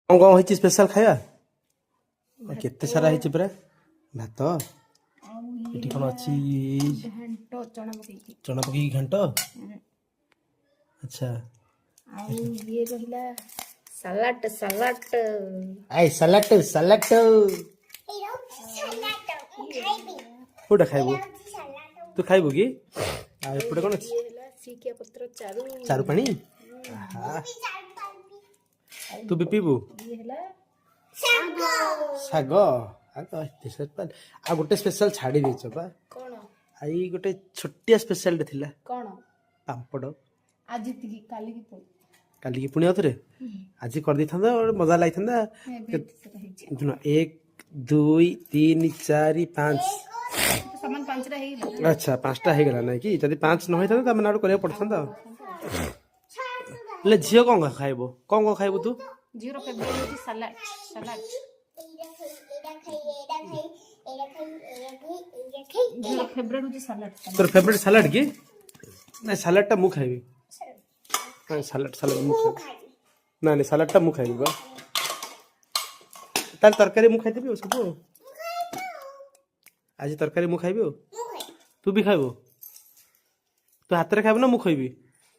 कौन होइछि स्पेशल खाଇବା केते सारा होइछि परे भात एठी कोन अछि घंटो चना पकी घंट अच्छा ये रहिला सलाड सलाड आई सलाड सलाड कोटा खाइबो तू खाइबो की आ एपटे कोन अछि सीकिया पत्र चारू चारु पानी आहा तू भी पीबू ये हला साग एते स्पेशल आ गोटे स्पेशल छाड़ी देछ बा कोन आई गोटे छोटिया स्पेशल रे थिला कोन पापड़ आज तिकी काली की पो काली की पुणी आउथरे आज कर दी थांदा और मजा लाई थांदा 1 2 3 4 5 सामान 5 रा हेला अच्छा 5टा हे गला नै कि जदी 5 न होई थांदा त मनाड करे पड़थांदा ले झियो कोन खाइबो कोन खाइबो तू zero favourite salad salad zero favourite salad तोर फेवरेट सलाड की ना सलाड टा मु खाइबी हां सलाड सलाड मु खाइबी ना नहीं सलाड टा मु खाइबी बा ताल तरकारी मु खाइदेबी ओ सब आज तरकारी मु खाइबी तू भी खाइबो तू हाथ रे खाइबो ना मु खाइबी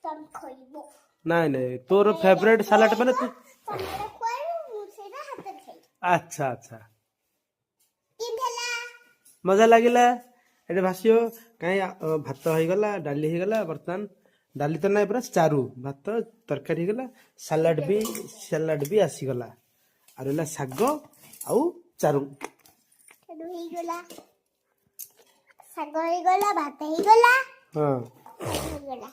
तम खइबो नहीं नहीं तोर फेवरेट सलाड माने तू तमरा खोइबो मु सेदा हाथ खाइ अच्छा अच्छा किनला मजा लागिला एटे भासियो काई भात होई गला डाली होई गला बर्तन डाली तो नहीं पूरा चारू भात तरकारी होई गला सलाड भी आसी गला आरला साग आउ चारू केदु ही गला साग ही गला भात ही गला हां हो गला